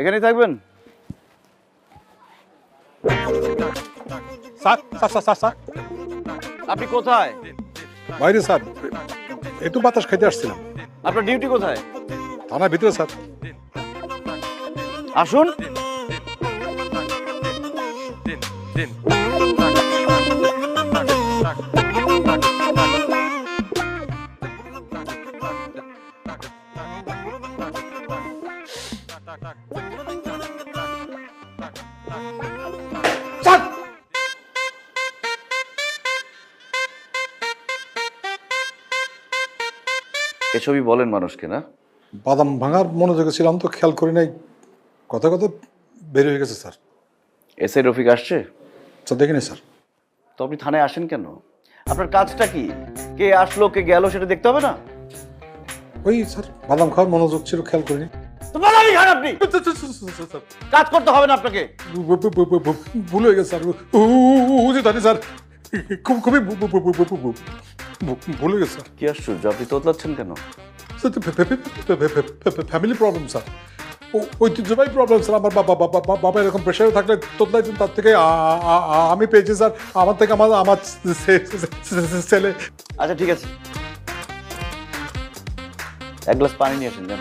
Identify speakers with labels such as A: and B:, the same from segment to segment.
A: এখানেই থাকবেন?
B: Sir sir sir sir sir
A: আপনি কোথায়?
B: বাইরে স্যার, একটু বাতাস খাইতে আসছিলাম।
A: আপনার ডিউটি কোথায়?
B: থানার ভিতরে স্যার।
A: আসুন। এসবই বলেন মানুষকে, না?
B: বাদাম ভাঙার মনোযোগে ছিলাম তো খেয়াল করি নাই, কথা কথা বের হয়ে গেছে স্যার।
A: এসআই রফিক আসছে?
B: স্যার দেখিনি স্যার।
A: তো আপনি থানায় আসেন কেন? আপনার কাজটা কি? কে আসলো কে গেল সেটা দেখতে হবে না?
B: ওই স্যার বাদাম খাওয়ার মনোযোগ ছিল, খেয়াল করিনি।
A: তো বাদামই খান আপনি। কাজ করতে হবে না আপনাকে।
B: ভুল হয়ে গেছে স্যার, জানি স্যার, খুবই ভুল হয়ে গেছে স্যার।
A: কি আশ্চর্য, আপনি তোতলাচ্ছেন কেন?
B: ফ্যামিলি প্রবলেম স্যার, ঐতিহ্যবাহী প্রবলেম স্যার। আমার বাবা এরকম প্রেশারে থাকলে তোতলাইতেন, তার থেকে আমি পেয়েছি স্যার। আমার থেকে আমার ছেলে।
A: আচ্ছা ঠিক আছে, এক গ্লাস পানি নিয়ে আসেন। যান।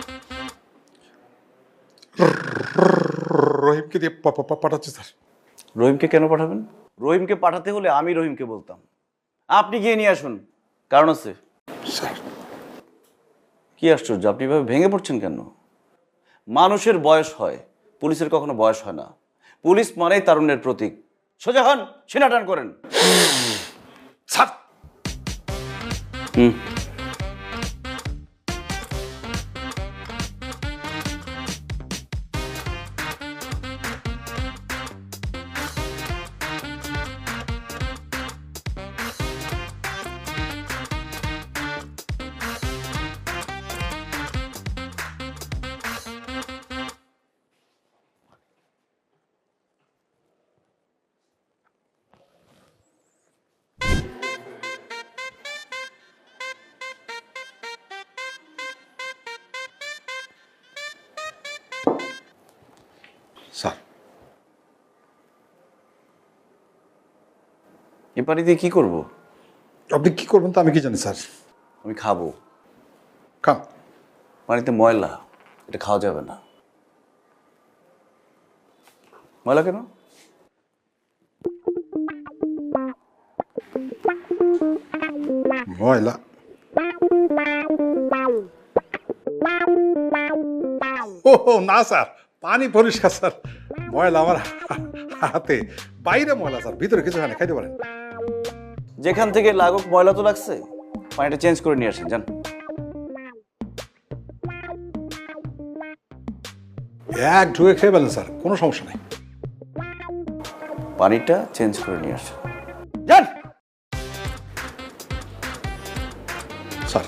B: রহিমকে দিয়ে পাঠাচ্ছি স্যার।
A: রহিমকে কেন পাঠাবেন? রহিমকে পাঠাতে হলে আমি রহিমকে বলতাম, আপনি গিয়ে নিয়ে আসুন। কারণ আছে
B: স্যার।
A: কি আশ্চর্য, আপনি এভাবে ভেঙে পড়ছেন কেন? মানুষের বয়স হয়, পুলিশের কখনো বয়স হয় না। পুলিশ মানেই তারুণ্যের প্রতীক। সোজা হন, সিনা টান করেন।
B: স্যার
A: হুম।
B: স্যার
A: এ পানি দিয়ে কি করব?
B: আপনি কি করবেন তা আমি কি জানি স্যার।
A: আমি খাবো।
B: খান।
A: পানিতে ময়লা, এটা খাওয়া যাবে না। ময়লা কেন?
B: ময়লা? ও না স্যার, পানি পরিষ্কার স্যার। ময়লা আমার হাতে, বাইরে ময়লা স্যার, ভিতরে কিছু হয় না, খাইতে পারেন।
A: যেখান থেকে লাগুক, ময়লা তো লাগছে। পানিটা চেঞ্জ করে নিয়ে আসেন। যান।
B: এক ঢুকে খেয়ে ফেলেন স্যার, কোনো সমস্যা নেই।
A: পানিটা চেঞ্জ করে নিয়ে আসেন। যান।
B: স্যার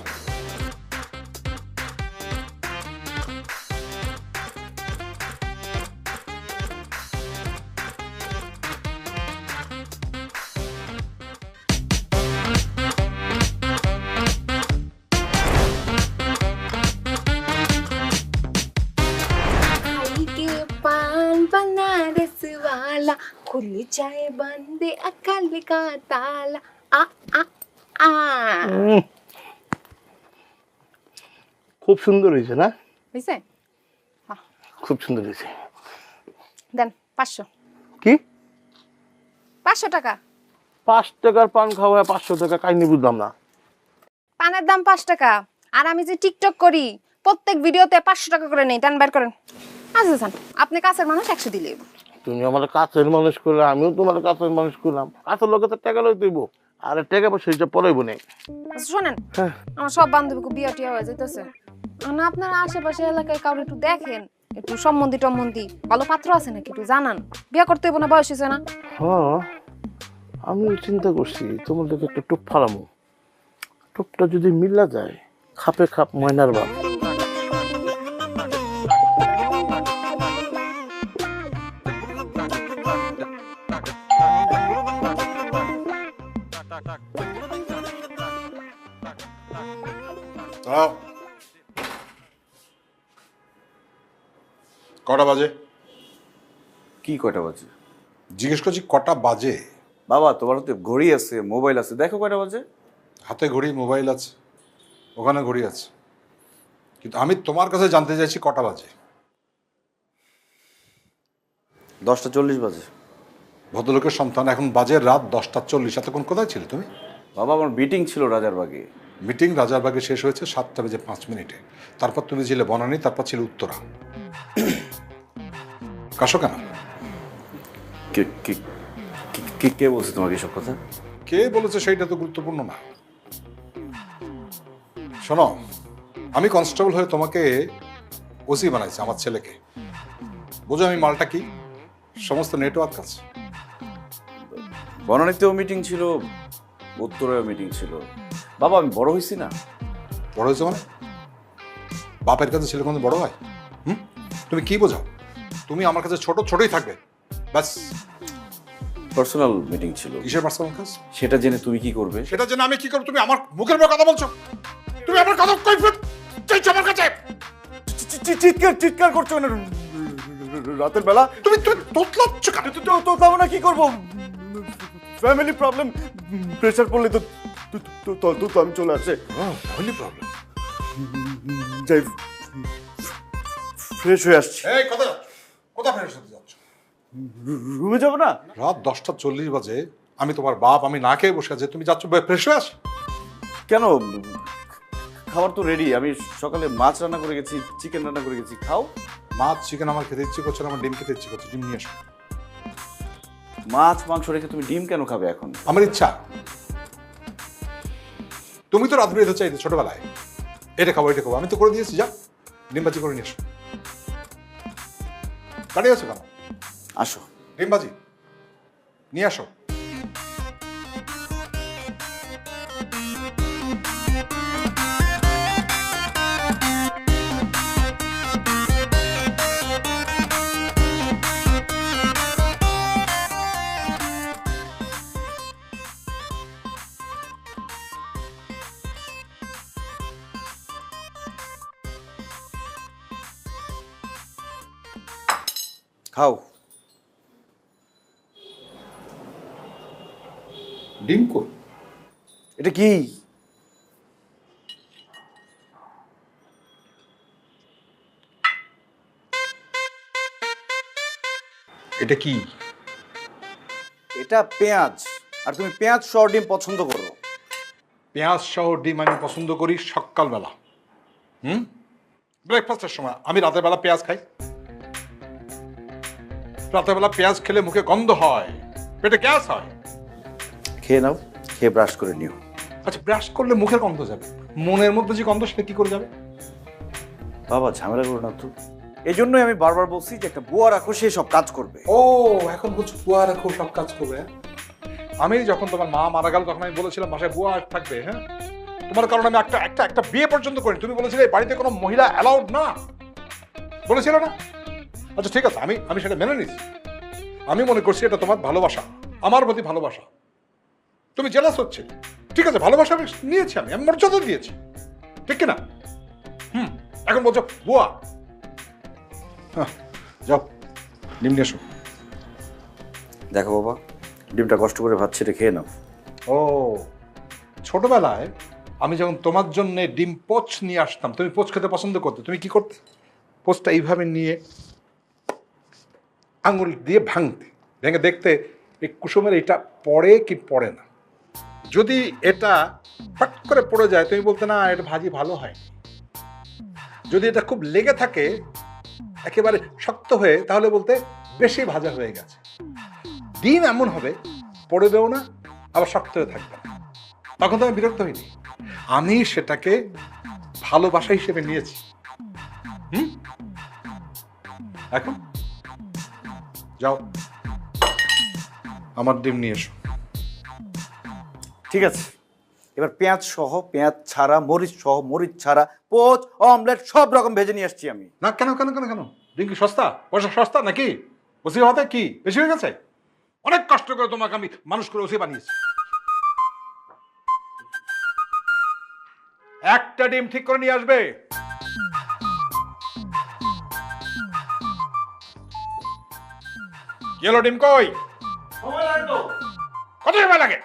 C: पान बनारस वाला खुल जाए बंदे अकल का ताला आ आ आ
D: খুব সুন্দর হয়েছে না?
C: বুঝছে?
D: খুব সুন্দর হয়েছে।
C: দেন 500।
D: কি
C: 500 টাকা?
D: 5 টাকার পান খাওয়া 500 টাকা কাহিনী বুঝলাম না।
C: পানের দাম 5 টাকা, আর আমি যে টিকটক করি প্রত্যেক ভিডিওতে 500 টাকা করে নেই। টান বের করেন। আচ্ছা স্যার, আপনি কাছের মানুষ, 100 দিলে।
D: তুমি আমার কাছের মানুষ করলে, আমিও তোমার কাছের মানুষ করলাম। কাছের লোকে তো টাকা লই তুইব, আর টাকা পয়সা হিসাব পড়াইব না।
C: আচ্ছা শোনেন, আমার সব বান্ধবীকে বিয়া টিয়া হয়ে যাইতেছে। না আপনারা আশেপাশে এলাকায় কাউকে একটু দেখেন, একটু সম্বন্ধী টম্বন্ধী ভালো পাত্র আছে নাকি একটু জানান। বিয়া করতে হইব না, বয়স হয়েছে না।
D: হ্যাঁ, আমিও চিন্তা করছি তোমার দিকে একটা টোপ ফালামো। টোপটা যদি মিলা যায়, খাপে খাপ ময়নার বাপ।
B: কটা বাজে?
A: কি কয়টা বাজে?
B: জিজ্ঞেস করছি কটা বাজে।
A: বাবা তোমার হাতে ঘড়ি আছে, মোবাইল আছে, দেখো কয়টা বাজে।
B: হাতে ঘড়ি, মোবাইল আছে, ওখানে ঘড়ি আছে, কিন্তু আমি তোমার কাছে জানতে চাইছি কটা বাজে।
A: 10:40 বাজে।
B: ভদ্রলোকের সন্তান, এখন বাজে রাত 10:40। এতক্ষণ কোথায় ছিলে তুমি?
A: বাবা আমার মিটিং ছিল রাজারবাগে।
B: মিটিং রাজারবাগে শেষ হয়েছে 7:05। তারপর তুমি ছিলে বনানী, তারপর ছিল উত্তরা। কাশো কেন?
A: কে কে কে কে বলছে তোমাকে এসব কথা?
B: কে বলেছে সেইটা তো গুরুত্বপূর্ণ না। শোনো, আমি কনস্টেবল হয়ে তোমাকে ওসি বানাইছি, আমার ছেলেকে। বুঝো আমি মালটা কি? সমস্ত নেটওয়ার্ক আছে।
A: বনানীতেও মিটিং ছিল, উত্তরেও মিটিং ছিল। বাবা আমি বড় হয়েছি না?
B: বড় হয়েছে মানে? বাপের কাছে ছেলে কোনো বড় হয়? তুমি কি বোঝাও? তুমি আমার কাছে ছোট ছোটই থাকবে, ব্যাস।
A: পার্সোনাল মিটিং ছিল।
B: কিসের পার্সোনাল কাজ?
A: সেটা জেনে তুমি কি করবে?
B: সেটা জেনে আমি কি করব? তুমি আমার মুখের উপর কথা বলছো। তুমি আমার কথা কৈফিয়ত চাইছো আমার কাছে।
A: চিৎকার করছো না রাতের বেলা?
B: তুমি তোতলাচ্ছ কেন?
A: তো তাও না কি করবো? ফ্যামিলি প্রবলেম, প্রেশার পড়লে তো তো আমি চলে আসে।
B: Family problem?
A: যাই ফ্রেশ হয়ে আসছি।
B: এই কোথায় যাচ্ছ? কোথায় ফেরত হতে যাচ্ছ?
A: রুমে যাবো না?
B: রাত 10:40 বাজে, আমি তোমার বাপ, আমি না খেয়ে বসে আছি, তুমি যাচ্ছ ফ্রেশ হয়ে আস?
A: কেন? খাবার তো রেডি। আমি সকালে মাছ রান্না করে গেছি, চিকেন রান্না করে গেছি, খাও।
B: মাছ চিকেন আমার খেতে ইচ্ছে করছে না, আমার ডিম খেতে ইচ্ছে করছে, ডিম নিয়ে এসো।
A: মাছ মাংস রেখে তুমি ডিম কেন খাবে এখন?
B: আমার ইচ্ছা। তুমি তো রাত বেরোতে চাইতে ছোটবেলায়, এটা খাবো এটা খাবো, আমি তো করে দিয়েছি, যা ডিম ভাজি করে নিয়ে এসো। দাঁড়িয়ে আছো কেন?
A: আসো।
B: ডিম ভাজি নিয়ে আসো।
A: খাও।
B: ডিম কই?
A: এটা কি?
B: এটা কি?
A: এটা পেঁয়াজ। আর তুমি পেঁয়াজ সহ ডিম পছন্দ করো?
B: পেঁয়াজ সহ ডিম আমি পছন্দ করি সকালবেলা, ব্রেকফাস্টের সময়। আমি রাতের বেলা পেঁয়াজ খাই। রাতের বেলা পেঁয়াজ খেলে মুখে গন্ধ হয়, পেটে গ্যাস হয়।
A: খেয়ে নাও, খেয়ে ব্রাশ করে নিও।
B: আচ্ছা, ব্রাশ করলে মুখের গন্ধ যাবে, মনের মধ্যে যে গন্ধ সেটা কি করে যাবে?
A: বাবা ঝামেলা করো না তো। এই জন্যই আমি বারবার বলছি যে একটা বুয়া রাখো, সে সব কাজ করবে।
B: ও, এখন বলছো বুয়া রাখো, সব কাজ করবে। আমি যখন তোমার মা মারা গেল তখন আমি বলেছিলাম বাসায় বুয়া থাকবে। হ্যাঁ, তোমার কারণে আমি একটা বিয়ে পর্যন্ত করি। তুমি বলেছিলে এই বাড়িতে কোনো মহিলা অ্যালাউড না, বলেছিল না? আচ্ছা ঠিক আছে, আমি সেটা মেনে নিচ্ছি। আমি মনে করছি এটা তোমার ভালোবাসা, আমার প্রতি ভালোবাসা। তুমি জেলাস হচ্ছে, ঠিক আছে, ভালোবাসা আমি নিয়েছি, আমি মর্যাদা দিয়েছি, ঠিক কিনা? এখন বলছো বুয়া। যাও ডিম নিয়ে এসো।
A: দেখো বাবা, ডিমটা কষ্ট করে ভাত ছেড়ে খেয়ে নাও।
B: ও, ছোটবেলায় আমি যখন তোমার জন্য ডিম পোচ নিয়ে আসতাম, তুমি পোচ খেতে পছন্দ করতে, তুমি কি করতে? পোচটা এইভাবে নিয়ে আঙুল দিয়ে ভাঙতে, ভেঙে দেখতে এই কুসুমের এটা পড়ে কি পড়ে না। যদি এটা ফট করে পড়ে যায় তুমি বলতে না এটা ভাজি ভালো হয়। যদি এটা খুব লেগে থাকে একেবারে শক্ত হয়ে, তাহলে বলতে বেশি ভাজা হয়ে গেছে। ডিম এমন হবে, পড়ে দেও না আবার শক্ত হয়ে থাকবে না, তখন তো আমি বিরক্ত হইনি। আমি সেটাকে ভালোবাসা হিসেবে নিয়েছি। এখন যাও আমার ডিম নিয়ে এসো।
A: ঠিক আছে, এবার পেঁয়াজ সহ, পেঁয়াজ ছাড়া, মরিচ সহ, মরিচ ছাড়া, পোচ, অমলেট সব রকম ভেজে নিয়ে আসছি আমি।
B: না, কেন কেন কেন কেন? ডিম কি সস্তা? পয়সা সস্তা নাকি? ওসি হতে কি বেশি হয়ে গেছে? অনেক কষ্ট করে তোমাকে আমি মানুষ করে ওসি বানিয়েছি। একটা ডিম ঠিক করে নিয়ে আসবে। ইয়েলো ডিম কই? কত সময় লাগে?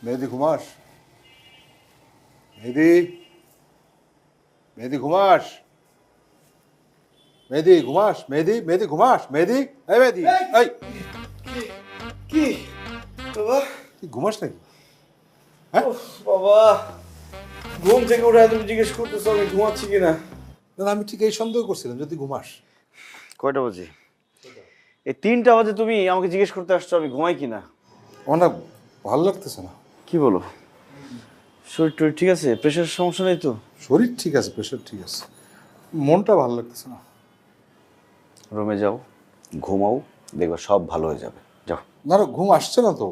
E: মেহেদি ঘুমাস? মেহেদি, মেহেদি ঘুমাস? মেহেদি ঘুমাস? মেহেদি, মেহেদি ঘুমাস? মেহেদি, এই মেহেদি, এই
A: কি বাবা?
E: তুই ঘুমাস নাকি?
A: বাবা ঘুম থেকে উঠে তুমি জিজ্ঞেস করতেছো আমি ঘুমাচ্ছি কিনা?
E: না, আমি ঠিক এই সন্দেহ করছিলাম যদি ঘুমাস।
A: কয়টা বাজে? এই 3টা বাজে তুমি আমাকে জিজ্ঞেস করতে আসছো আমি ঘুমাই কিনা?
E: আমার না ভালো লাগতেছে না।
A: কি বলো? শরীর টরীর ঠিক আছে? প্রেশারের সমস্যা নেই তো?
E: শরীর ঠিক আছে, প্রেশার ঠিক আছে, মনটা ভালো লাগতেছে না।
A: রুমে যাও, ঘুমাও, দেখবা সব ভালো হয়ে যাবে। যাও।
E: না না, ঘুম আসছে না তো,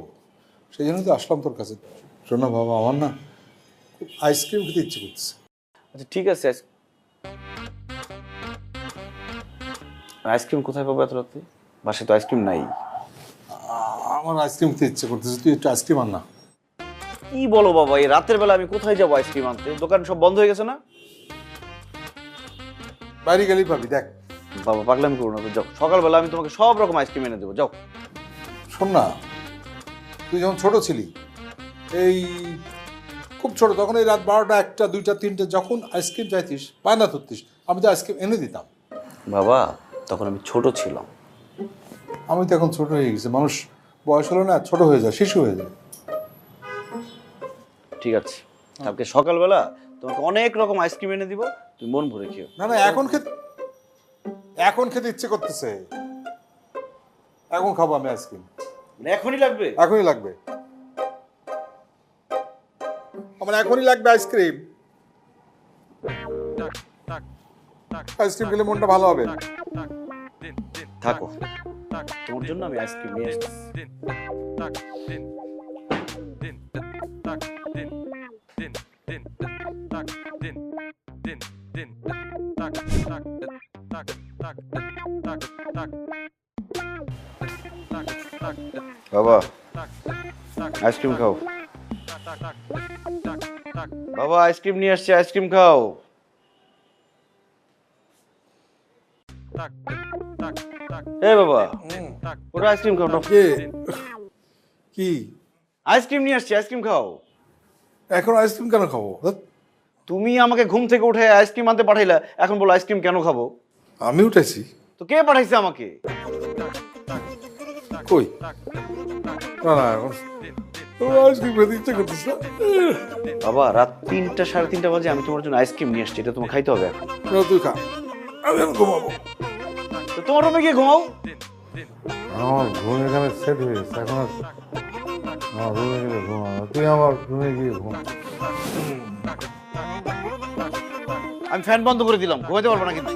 E: সেই জন্য তো আসলাম তোর কাছে। শোন না বাবা, আমার না খুব আইসক্রিম খেতে ইচ্ছে করতেছে।
A: আচ্ছা ঠিক আছে। আইসক্রিম কোথায় পাবো এত রাতে? বাসায় তো আইসক্রিম নাই।
E: আমার আইসক্রিম খেতে ইচ্ছে করতেছে, তুই একটু আইসক্রিম আন না।
A: কি বলো বাবা, এই রাতের বেলা আমি কোথায় যাবো আইসক্রিম আনতে? দোকান সব বন্ধ হয়ে গেছে না?
E: বাইরে গেলেই পাবি, দেখ।
A: বাবা পাগলামি করো না তো, যাও। সকালবেলা আমি তোমাকে সব রকম আইসক্রিম এনে দেবো, যাও।
E: শোন না, তুই যখন ছোট ছিলি, এই খুব ছোট, তখন এই রাত 12টা 1টা 2টা 3টে যখন আইসক্রিম চাইতিস, পায়না ধরতিস, আমি তো আইসক্রিম এনে দিতাম।
A: বাবা তখন আমি ছোট ছিলাম।
E: আমি তো এখন ছোট হয়ে গেছি, মানুষ বয়স হলো না ছোট হয়ে যায়, শিশু হয়ে যায়।
A: ঠিক আছে, কালকে সকালবেলা তোমাকে অনেক রকম আইসক্রিম এনে দিব, তুমি মন ভরে খেও।
E: না না, এখন খেতে ইচ্ছে করতেছে, এখন খাবো আমি আইসক্রিম।
A: এখনই লাগবে?
E: এখনই লাগবে, আমার এখনই লাগবে আইসক্রিম। আইসক্রিম খেলে মনটা ভালো হবে।
A: থাকো, তোমার জন্য আমি আইসক্রিম নিয়ে আসছি। বাবা আইসক্রিম খাও। বাবা আইসক্রিম নিয়ে আসছে, আইসক্রিম খাও। এ বাবা ওরা আইসক্রিম খাও না।
E: কি
A: আইসক্রিম নিয়ে আসছে, আইসক্রিম খাও।
E: এখন আইসক্রিম কেন খাবো?
A: তুমি আমাকে ঘুম থেকে উঠে আইসক্রিম আনতে পাঠাইলা, এখন বলো আইসক্রিম কেন খাবো?
E: আমি উঠেছি?
A: তো কে পাঠাইছে আমাকে?
E: কই? না না, এখন আইসক্রিম খেতে ইচ্ছে করতেছে না।
A: বাবা রাত 3টা 3:30 বাজে আমি তোমার জন্য আইসক্রিম নিয়ে আসছি, এটা তোমার খাইতে হবে এখন।
E: না, তুই খা, আমি এখন ঘুমাবো।
A: তো তোমার রুমে গিয়ে ঘুমাও।
E: আমার ঘুম এখানে সেট হয়ে গেছে, এখন আর আমার রুমে গেলে ঘুমাবো। তুই আমার রুমে গিয়ে ঘুম।
A: আমি ফ্যান বন্ধ করে দিলাম, ঘুমাইতে পারবো না কিন্তু।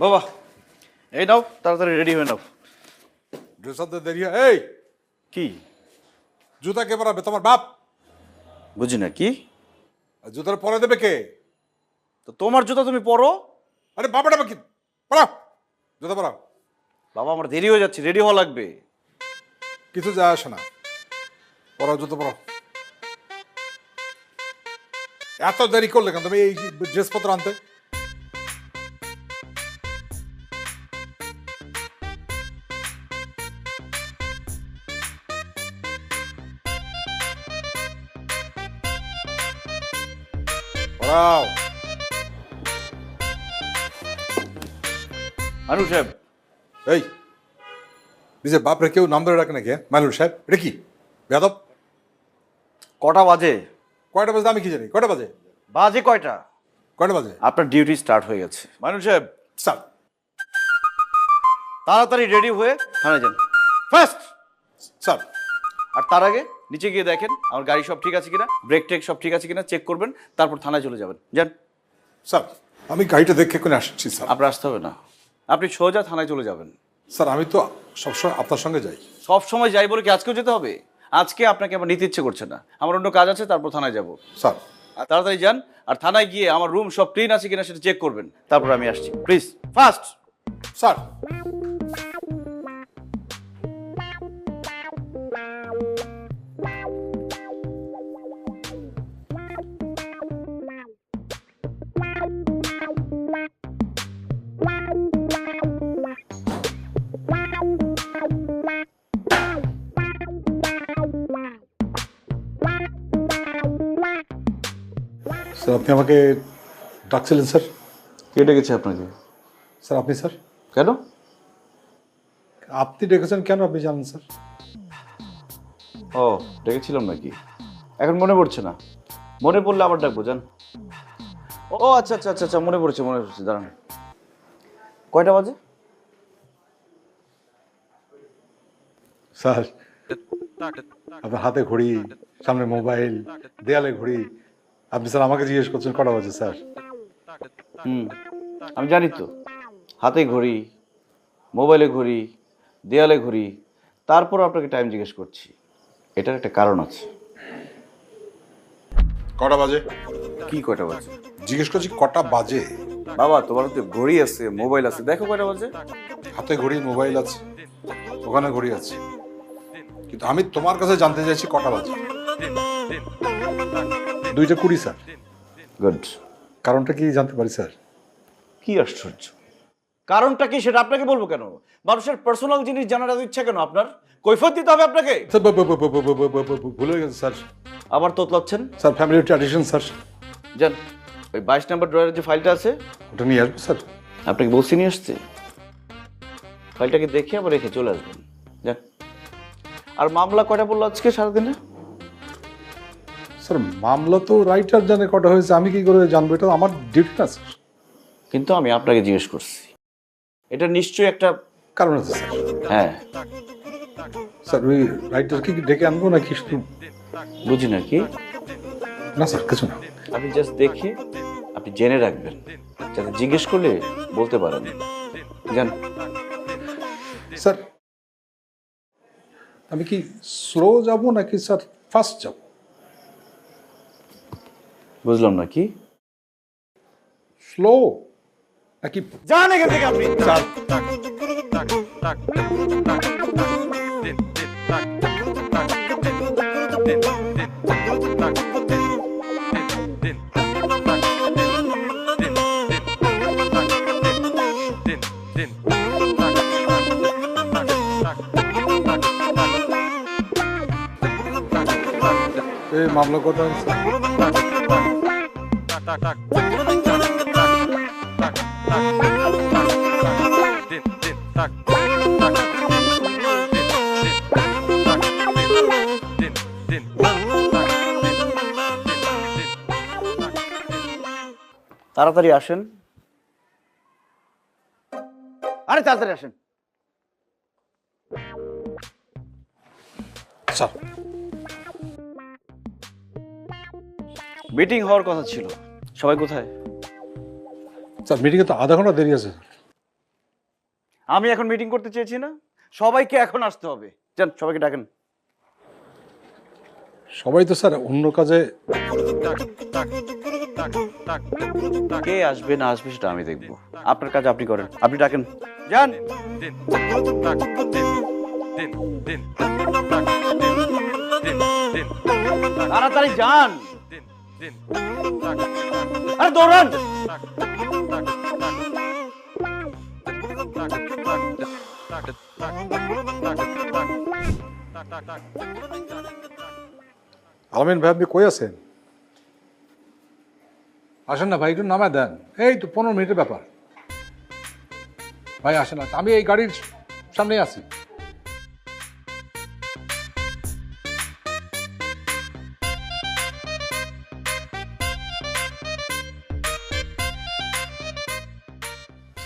A: বাবা এই নাও, তাড়াতাড়ি রেডি হয়ে নাও।
E: ড্রেস আপ দে, দেরি হয়। এই
A: কি
E: জুতা কে পরাবে? তোমার বাপ?
A: বুঝি না কি?
E: আর জুতার পরে দেবে কে?
A: তো তোমার জুতা তুমি পরো।
E: আরে বাবাটা কি পরাও, জুতা পরাও।
A: বাবা আমার দেরি হয়ে যাচ্ছে, রেডি হওয়া লাগবে।
E: কিছু যায় আসে না, পরাও, জুতো পরাও। এত দেরি করলে কেন তুমি এই ড্রেসপত্র আনতে? পরাও।
A: আনু সাহেব।
E: এই নিজের বাপরে কেউ নাম ধরে ডাকে নাকি? মাইনুল সাহেব, এটা কি বেয়াদব?
A: কটা বাজে?
E: কয়টা বাজে আমি কি জানি? কয়টা বাজে?
A: বাজে কয়টা?
E: কয়টা বাজে?
A: আপনার ডিউটি স্টার্ট হয়ে গেছে। মানুষ সাহেব
E: স্যার,
A: তাড়াতাড়ি রেডি হয়ে থানায় যান ফার্স্ট।
E: স্যার।
A: আর তার আগে নিচে গিয়ে দেখেন আমার গাড়ি সব ঠিক আছে কিনা, ব্রেক টেক সব ঠিক আছে কিনা চেক করবেন, তারপর থানায় চলে যাবেন। যান।
E: স্যার আমি গাড়িটা দেখে কোনে আসছি স্যার।
A: আপনার আসতে হবে না, আপনি সোজা থানায় চলে যাবেন।
E: স্যার আমি তো সবসময় আপনার সঙ্গে যাই।
A: সব সময় যাই বলে কি আজকেও যেতে হবে? আজকে আপনাকে আবার নিতে ইচ্ছে করছে না। আমার অন্য কাজ আছে, তারপর থানায় যাব।
E: স্যার
A: আর তাড়াতাড়ি যান, আর থানায় গিয়ে আমার রুম সব ক্লিন আছে কিনা সেটা চেক করবেন, তারপর আমি আসছি। Please fast.
E: স্যার স্যার আপনি আমাকে ডাকছিলেন স্যার?
A: কে ডেকেছে আপনাকে?
E: স্যার আপনি স্যার?
A: কেন?
E: আপনি ডেকেছেন কেন আপনি জানেন স্যার?
A: ও, ডেকেছিলাম নাকি? এখন মনে পড়ছে না। মনে পড়লে আবার ডাকবো, জান। ও আচ্ছা আচ্ছা আচ্ছা আচ্ছা, মনে পড়ছে মনে পড়ছে, দাঁড়ান। কয়টা বাজে?
E: স্যার আপনার হাতে ঘড়ি, সামনে মোবাইল, দেয়ালে ঘড়ি, আপনি স্যার আমাকে জিজ্ঞেস করছেন কটা বাজে স্যার?
A: আমি জানি তো, হাতে ঘড়ি, মোবাইলে ঘড়ি, দেয়ালে ঘড়ি, তারপর আপনাকে টাইম জিজ্ঞেস করছি। এটার একটা কারণ আছে।
E: কটা বাজে?
A: কি কয়টা বাজে?
E: জিজ্ঞেস করছি কটা বাজে।
A: বাবা, তোমার তো ঘড়ি আছে, মোবাইল আছে, দেখো কয়টা বাজে।
E: হাতে ঘড়ি, মোবাইল আছে, ওখানে ঘড়ি আছে, কিন্তু আমি তোমার কাছে জানতে চাইছি কটা বাজে। 2:20 স্যার।
A: গুড।
E: কারণটা কি জানতে পারি স্যার?
A: কি আশ্চর্য! কারণটা কি সেটা আপনাকে বলবো কেন? মানুষের পার্সোনাল জিনিস জানার এত ইচ্ছা কেন আপনার? কৈফিয়ত দিতে হবে আপনাকে?
E: স্যার ভুল হয়ে গেছে স্যার।
A: আবার তোতলাচ্ছেন?
E: Sir family tradition sir.
A: জান, ওই 22 নম্বর ড্রয়ারের যে ফাইলটা আছে,
E: ওটা নিয়ে আসবো স্যার?
A: আপনাকে বলছি নিয়ে আসতে। ফাইলটাকে দেখে আবার রেখে চলে আসবেন, যান। আর মামলা কয়টা বললো আজকে সারাদিনে?
E: স্যার মামলা তো রাইটার জানে কটা হয়েছে, আমি কি করে জানবো? এটা আমার ডিউটি না স্যার।
A: কিন্তু আমি আপনাকে জিজ্ঞেস করছি, এটা নিশ্চয়ই একটা
E: কারণ আছে স্যার।
A: হ্যাঁ।
E: স্যার ওই রাইটার কি ডেকে আনবো নাকি শুধু?
A: বুঝি না কি?
E: না স্যার কিছু না।
A: আপনি জাস্ট দেখে আপনি জেনে রাখবেন, যাতে জিজ্ঞেস করলে বলতে পারেন। জান।
E: স্যার আমি কি স্লো যাব নাকি স্যার ফাস্ট যাব?
A: বুঝলাম না কি?
E: স্লো নাকি?
A: যান এখান থেকে আপনি।
E: স্যার এই মামলা কটা হয়েছে?
A: তাড়াতাড়ি আসেন। আরে তাড়াতাড়ি আসেন।
E: স্যার
A: মিটিং হওয়ার কথা ছিল, সবাই কোথায়?
E: স্যার মিটিংয়ে তো আধা ঘন্টা দেরি আছে।
A: আমি এখন মিটিং করতে চেয়েছি না, সবাইকে এখন আসতে হবে। যান, সবাইকে ডাকেন।
E: সবাই তো স্যার অন্য কাজে।
A: কে আসবে না আসবে সেটা আমি দেখবো, আপনার কাজ আপনি করেন। আপনি ডাকেন, যান। তাড়াতাড়ি যান। আরে দৌড়ান।
E: আলমিন ভাই আপনি কই আছেন? আসেন না ভাই, একটু নামায় দেন। এই তো 15 মিনিটের ব্যাপার। ভাই আসেন, আমি এই গাড়ির সামনেই আছি।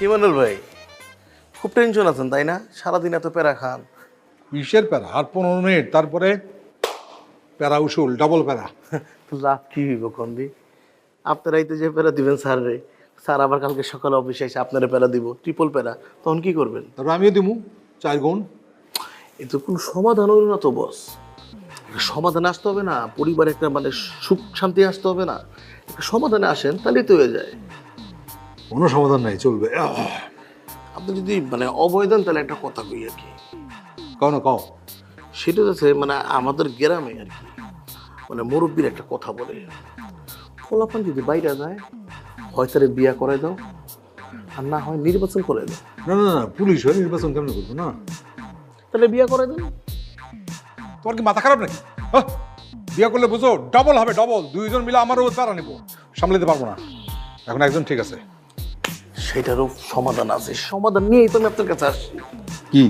D: ইমানুল ভাই, খুব টেনশন আছেন তাই না? সারাদিন এত প্যারা খান।
E: কিসের প্যারা? আর 15 মিনিট, তারপরে প্যারা উসুল, ডাবল প্যারা।
D: লাভ কি হইব কন্দি? আপনারাই তো যে প্যারা দিবেন স্যার রে, স্যার আবার কালকে সকালে অফিসে এসে আপনারা প্যারা দিব, ট্রিপল প্যারা, তখন কি করবেন?
E: তারপর আমিও দিমু 4 গুণ।
D: এ তো কোনো সমাধান হলো না তো বস। একটা সমাধানে আসতে হবে না, পরিবারে একটা মানে সুখ শান্তি আসতে হবে না, একটা সমাধানে আসেন তাহলেই তো হয়ে যায়।
E: কোনো সমাধান নাই, চলবে।
D: আপনি যদি মানে অবয় দেন তাহলে একটা কথা কই আর কি,
E: কও না, কও।
D: সেটা হচ্ছে মানে আমাদের গ্রামে আর কি মানে মুরব্বীর একটা কথা বলে, ফলাফল যদি বাইরে যায় হয় তারে বিয়া করে দাও আর না হয় নির্বাচন করে দাও।
E: না না না, পুলিশ হয়ে নির্বাচন কেমন করবো না?
D: তাহলে বিয়া করে দেন।
E: তোমার কি মাথা খারাপ নাকি? হ্যাঁ, বিয়ে করলে বুঝো ডবল হবে, ডবল। দুইজন মিলে আমারও তারা নিব, সামলাতে পারবো না। এখন একজন ঠিক আছে।
D: সেটারও সমাধান আছে, সমাধান নিয়েই তো আমি আপনার কাছে আসছি।
E: কি?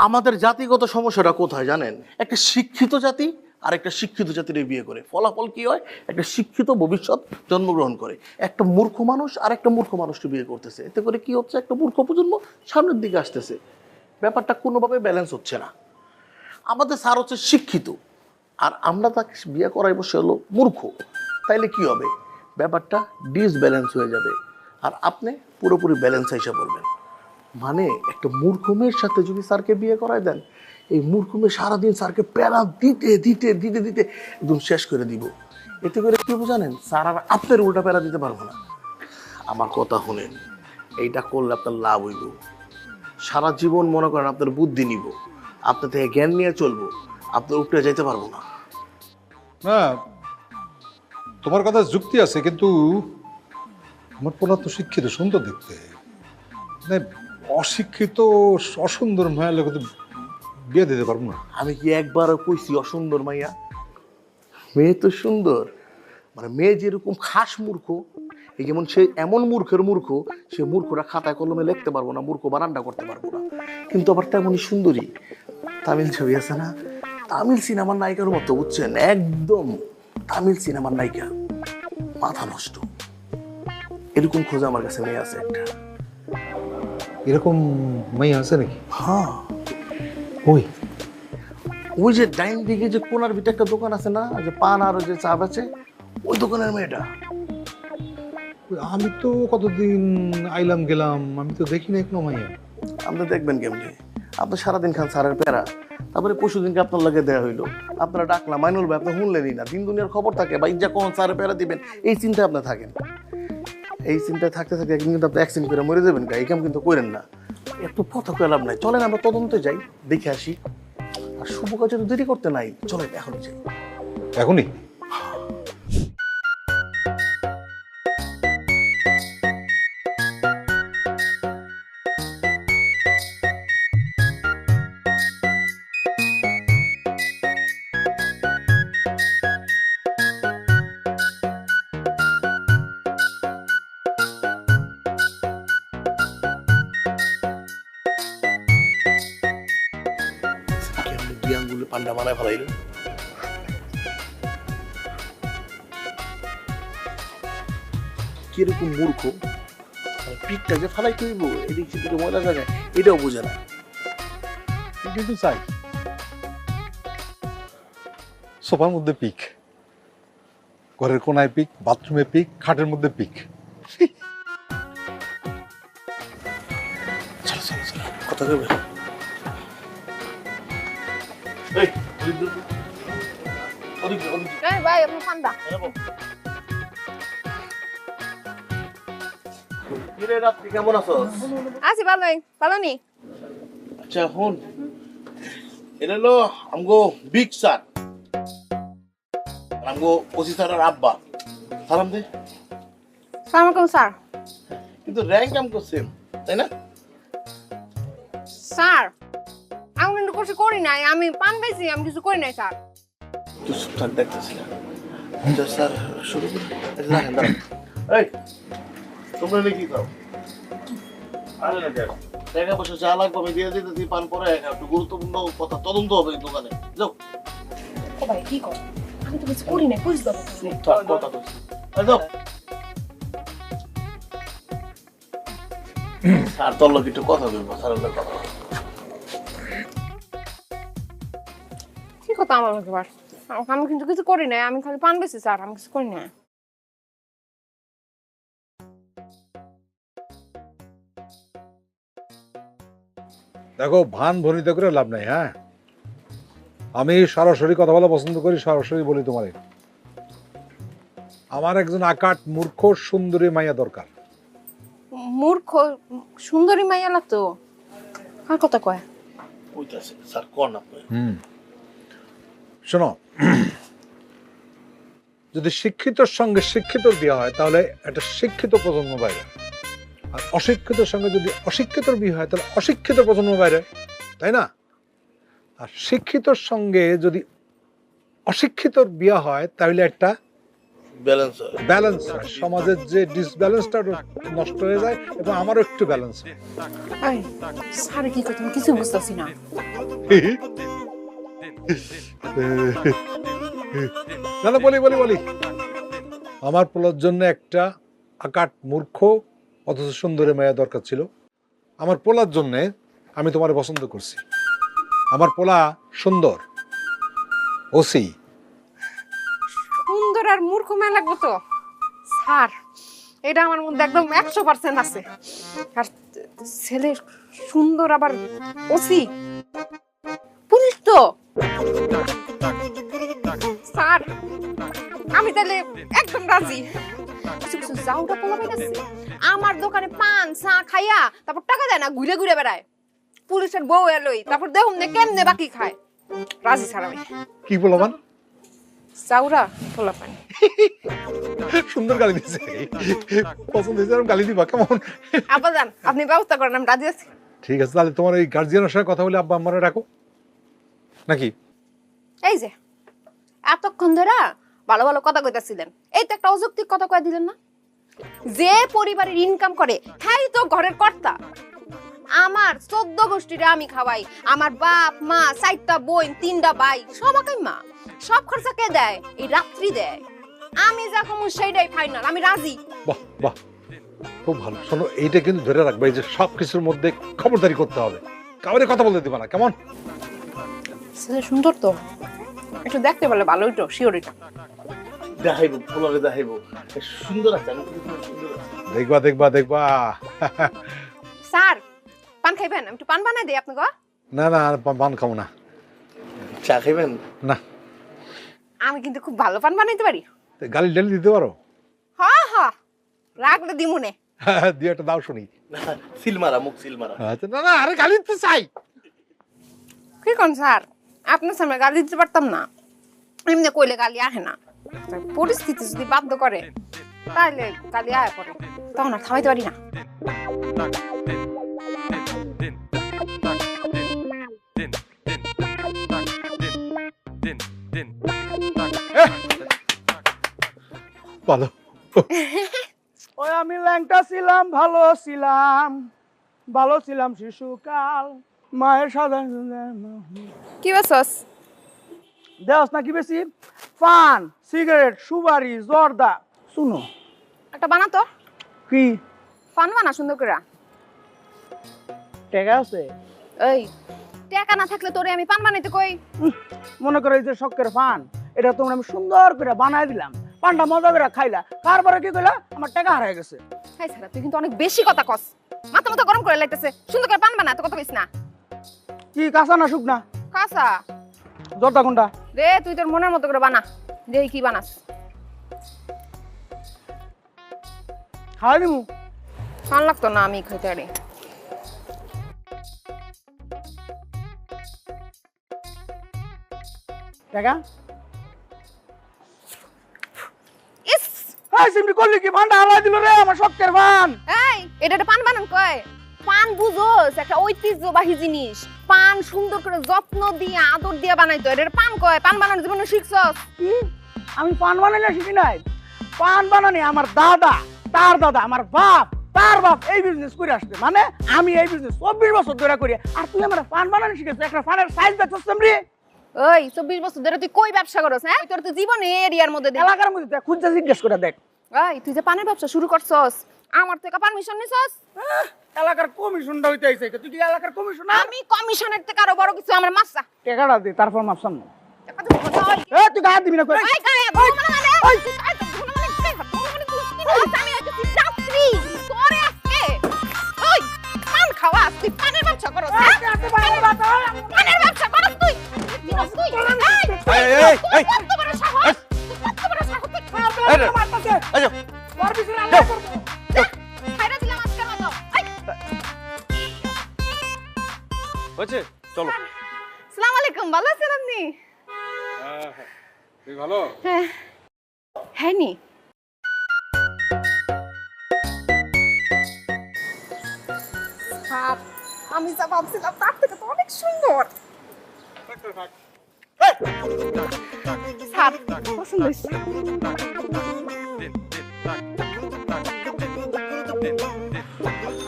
D: আমাদের জাতিগত সমস্যাটা কোথায় জানেন? একটা শিক্ষিত জাতি আর একটা শিক্ষিত জাতির বিয়ে করে ফলাফল কি হয়? একটা শিক্ষিত ভবিষ্যৎ জন্মগ্রহণ করে, একটা মূর্খ মানুষ আর একটা মূর্খ মানুষকে বিয়ে করতেছে। এতে করে কি হচ্ছে? একটা মূর্খ প্রজন্ম সামনের দিকে আসতেছে, ব্যাপারটা কোনোভাবে ব্যালেন্স হচ্ছে না। আমাদের স্যার হচ্ছে শিক্ষিত আর আমরা তাকে বিয়ে করাইবো, সে হলো মূর্খ, তাইলে কি হবে? ব্যাপারটা ডিসব্যালেন্স হয়ে যাবে আর আপনি পুরোপুরি ব্যালেন্স হিসাব করবেন। মানে একটা মূর্খ মেয়ের সাথে যদি স্যারকে বিয়ে করায় দেন, এই মূর্খ মেয়ে সারাদিন স্যারকে প্যারা দিতে দিতে দিতে দিতে একদম শেষ করে দিব। এতে করে কি জানেন? স্যার আর আপনার উল্টা প্যারা দিতে পারবো না। আমার কথা শুনেন, এইটা করলে আপনার লাভ হইব। সারা জীবন মনে করেন আপনার বুদ্ধি নিব, আপনার থেকে জ্ঞান নিয়ে চলবো, আপনার উপরে যেতে পারবো না।
E: না, তোমার কথা যুক্তি আছে, কিন্তু আমার পোলা তো শিক্ষিত, সুন্দর দেখতে। মানে অশিক্ষিত অসুন্দর মায়ের লোক তো বিয়ে দিতে পারবো না।
D: আমি কি একবারও কইছি অসুন্দর মাইয়া? মেয়ে তো সুন্দর, মানে মেয়ে যেরকম খাস মূর্খ, এই যেমন সে এমন মূর্খের মূর্খ, সে মূর্খরা খাতায় কলমে লিখতে পারবো না, মূর্খ বানানটা করতে পারবো না, কিন্তু আবার তেমনই সুন্দরী। তামিল ছবি আছে না, তামিল সিনেমার নায়িকার মতো, বুঝছেন? একদম তামিল সিনেমার নায়িকা, মাথা নষ্ট। এরকম খোঁজা আমার কাছে মেয়ে আছে একটা।
E: এরকম মাইয়া আছে নাকি?
D: হ্যাঁ,
E: ওই
D: ওই যে ডাইন দিকে যে কোনার ভিতরে একটা দোকান আছে না, যে পান আর যে চা বেচে, ওই দোকানের মেয়েটা।
E: আমি তো কতদিন আইলাম গেলাম, আমি তো দেখি না কোনো মাইয়া।
D: আপনি দেখবেন কেমনি? আপনি সারাদিন খান স্যারের প্যারা, তারপরে পরশু দিনকে আপনার লাগে দেয়া হইলো, আপনারা ডাকলাম, মাইনুল ভাই আপনি শুনলেনই না। দিন দুনিয়ার খবর থাকে বা ইজ্জা কোন স্যারের প্যারা দিবেন, এই চিন্তায় আপনি থাকেন। এই চিন্তায় থাকতে থাকতে একদিন কিন্তু আপনি অ্যাক্সিডেন্ট করে মরে যাবেন। এই কাম কিন্তু করেন না, এত কথা কয়ে লাভ নাই। চলেন আমরা তদন্তে যাই, দেখে আসি। আর শুভ কাজে তো দেরি করতে নাই, চলেন এখনই যাই।
E: এখনই?
D: কেমনি দুই আঙ্গুলে পান্ডা বানায় ফেলাইল। কিরকম মূর্খ, পিঠটা যে ফালাই তুইব এদিক সেদিকে ময়লা জায়গায়, এটাও বোঝে না।
E: কিন্তু চাই সোফার মধ্যে পিক, ঘরের কোনায় পিক, বাথরুমে পিক, খাটের মধ্যে পিক।
D: চলো চলো চলো, কথা কইবে। এই ওদিক ওদিক
C: এই ভাই আপনার ঠান্ডা।
D: কিরে রাত্রি কেমন আছো?
C: আছি ভালোই, ভালো নি?
D: আচ্ছা এখন এটা হলো আমগো বিগ স্যার, আমগো ওসি স্যারের আব্বা। সালাম দে।
C: সালাম আলাইকুম স্যার।
D: কিন্তু র্যাঙ্ক আমগো সেম, তাই না?
C: স্যার আমি কিন্তু কিছু করি নাই, আমি পান পাইছি, আমি কিছু করি নাই স্যার।
D: তুই সুতার দেখতেছি না। আচ্ছা স্যার শুরু করি। দাঁড়ান দাঁড়ান। এই তোমরা কি খাও? আরে না দেখ, টাকা পয়সা যা লাগবে আমি দিয়ে দিতেছি, পান পরে একটু গুরুত্বপূর্ণ কথা তদন্ত হবে এই দোকানে। যাও।
C: ও ভাই কি কর, আমি তো কিছু করি নাই, বুঝ দেবো।
D: থাক, কথা তো। এই যাও। স্যার তোর লোক একটু কথা বলবো, স্যারের লোক কথা বলবো।
C: কি কথা আমার মুখে বার? আমি কিন্তু কিছু করি নাই, আমি খালি পান বেশি স্যার, আমি কিছু করি না।
E: দেখো, ভান ভনিতা করে লাভ নাই। হ্যাঁ, আমি সরাসরি কথা বলা পছন্দ করি, সরাসরি বলি তোমারে। আমার একজন আকাট মূর্খ সুন্দরী মাইয়া দরকার।
C: মূর্খ সুন্দরী মাইয়া লাগতো, আর কথা কয়?
D: ওইটাছে স্যার, কোন আপনি?
E: শোনো, যদি শিক্ষিতর সঙ্গে শিক্ষিতর বিয়ে হয় তাহলে একটা শিক্ষিত প্রজন্ম বাইরে, আর অশিক্ষিতর সঙ্গে যদি অশিক্ষিতর বিয়ে হয় তাহলে অশিক্ষিত প্রজন্ম বাইরে, তাই না? আর শিক্ষিতর সঙ্গে যদি অশিক্ষিতর বিয়ে হয় তাহলে একটা
D: ব্যালেন্স হয়।
E: ব্যালেন্স হয়, সমাজের যে ডিসব্যালেন্সটা নষ্ট হয়ে যায় এবং আমারও একটু ব্যালেন্স হয়।
C: এই স্যার কি কথা আমি কিছু বুঝতেছি না।
E: না না, বলি বলি বলি, আমার পোলার জন্য একটা আকাট মূর্খ অথচ সুন্দরী মেয়ে দরকার ছিল। আমার পোলার জন্য আমি তোমার পছন্দ করছি। আমার পোলা সুন্দর, ওসি।
C: সুন্দর আর মূর্খ মেয়ে লাগবো তো স্যার, এটা আমার মধ্যে একদম 100% আছে। আর ছেলে সুন্দর আবার ওসি পুলিশ তো স্যার, আমি তাহলে একদম রাজি। কিছু কিছু যাওটা পোলাবে গেছে আমার দোকানে পান চা খাইয়া তারপর টাকা দেয় না, ঘুরে ঘুরে বেড়ায়। পুলিশের বউ এলোই তারপর দেখুন না কেমনে বাকি খায়। রাজি স্যার আমি।
E: কি বলবান?
C: চাউরা পোলা পানি
E: সুন্দর গালি দিছে, পছন্দ হয়েছে, এরকম গালি দিবা কেমন?
C: আব্বা যান, আপনি ব্যবস্থা করেন, আমি রাজি আছি।
E: ঠিক আছে, তাহলে তোমার এই গার্জিয়ানের সঙ্গে কথা বলে আব্বা আম্মারে রাখো নাকি?
C: এই যে এতক্ষণ ধরে ভালো ভালো কথা কইতাছিলেন, এই তো একটা অযৌক্তিক কথা কয়ে দিলেন না? যে পরিবারের ইনকাম করে হ্যাঁ তো ঘরের কর্তা। আমার 14 গোষ্ঠীরে আমি খাওয়াই, আমার বাপ মা 4টা বোন 3টা ভাই, সবাই মা, সব খরচা কে দেয়? এই রাত্রি দেয়। আমি যা কমু সেইটাই ফাইনাল, আমি রাজি।
E: বাহ বাহ, খুব ভালো। শোনো, এইটা কিন্তু ধরে রাখবে যে সব কিছুর মধ্যে খবরদারি করতে হবে, কাউরে কথা বলতে দিবা না, কেমন?
C: ছেলে সুন্দর তো, একটু দেখতে বলে ভালোই তো, শিওরিটা।
D: দেখাইবো, পোলারে দেখাইবো সুন্দর আছে, আমি কিন্তু সুন্দর আছে।
E: দেখবা দেখবা দেখবা।
C: স্যার পান খাইবেন? আমি একটু পান বানাই দেই আপনাকে।
E: না না, আর পান খাবো না।
D: চা খাইবেন?
E: না।
C: আমি কিন্তু খুব ভালো পান বানাইতে পারি।
E: গালি ডালি দিতে পারো?
C: হ্যাঁ হ্যাঁ, রাখলে দিমুনে।
E: দিয়ে একটা দাও শুনি।
D: সিল মারা, মুখ সিল মারা।
E: আচ্ছা, না না, আরে গালি দিতে চাই।
C: কি কোন স্যার, আপনার সামনে গালি দিতে পারতাম না, এমনি কইলে গালি আসে না। পরিস্থিতি যদি বাধ্য করে তাহলে গালি আয় পড়ে, তখন আর থামাইতে পারি না।
E: ভালো।
F: ওই আমি ল্যাংটা ছিলাম, ভালো ছিলাম, ভালো ছিলাম শিশুকাল, মায়ের সাদা
C: কি বেসস?
F: দেওস না কি বেশি? পান, সিগারেট, সুপারি, জর্দা। শুনো
C: একটা বানাতো
F: কি
C: পান বানা সুন্দর করে।
F: টেকা আছে?
C: এই টাকা না থাকলে তোরে আমি পান বানাইতে কই?
F: মনে করো এই যে শখের পান, এটা তোমরা আমি সুন্দর করে বানাই দিলাম, পানটা মজা করে খাইলা, তারপরে কি কইলা? আমার টাকা হারাই গেছে।
C: হাই স্যার, তুই কিন্তু অনেক বেশি কথা কস, মাথা মাথা গরম করে লাইতেছে। সুন্দর করে পান বানা, তো কথা কইস না।
F: কি কাঁচা না শুকনা?
C: কাঁচা।
F: জর্দা কোনটা?
C: রে তুই তোর মনের মতো করে বানা, দেখি কি বানাস।
F: খাওয়াই দিমু?
C: ভাল লাগতো না আমি খাইতে পারি।
F: টাকা
C: ইস,
F: এই সিমটি করলি কি? পানটা হারাই দিল রে আমার শখের পান।
C: এই এটা একটা পান বানান কয়? পান বুঝোস একটা ঐতিহ্যবাহী জিনিস, পান সুন্দর করে যত্ন দিয়ে আদর দিয়ে বানাইতো, এটা পান কয়। পান বানানোর জীবনে শিখছস?
F: কি? আমি পান বানাই শিখি নাই। পান বানানি আমার দাদা, তার দাদা, আমার বাপ, তার বাপ এই বিজনেস করে আসছে, মানে আমি এই বিজনেস 24 বছর ধরে করি। আর তুই আমার পান বানানি শিখেছিস? একটা পানের সাইজ দেখছস রে?
C: ওই 24 বছর ধরে তুই কই ব্যবসা করছ? হ্যাঁ, তোর তো জীবনে এরিয়ার মধ্যে দেখ।
F: এলাকার মধ্যে তুই খুঁজে জিজ্ঞেস করে দেখ।
C: এই তুই যে পানের ব্যবসা শুরু করছস, আমার থেকে পারমিশন নিছস?
F: এলাকার কমিশনটা হইতে আইছে, তুই কি এলাকার কমিশনার?
C: আমি কমিশনের থেকে আরো বড় কিছু, আমার মাসা
F: টাকাটা দে, তারপর মাপসাম না।
C: টাকা দিব না।
F: এ তুই গায়ে দিবি না কই?
C: এই গায়ে ধুনো মানে, ওই তুই গায়ে ধুনো মানে কি? ধুনো মানে তুই কি বলছ? আমি আজকে যাত্রী তোরে আজকে। ওই পান খাওয়া, তুই পানের ব্যবসা করছ? হ্যাঁ? পানের ব্যবসা করছ তুই?
B: ভালো?
C: হ্যাঁ হ্যাঁ নি আমি যা ভাবছিলাম তার থেকে তো অনেক সুন্দর স্যার পছন্দ হয়েছে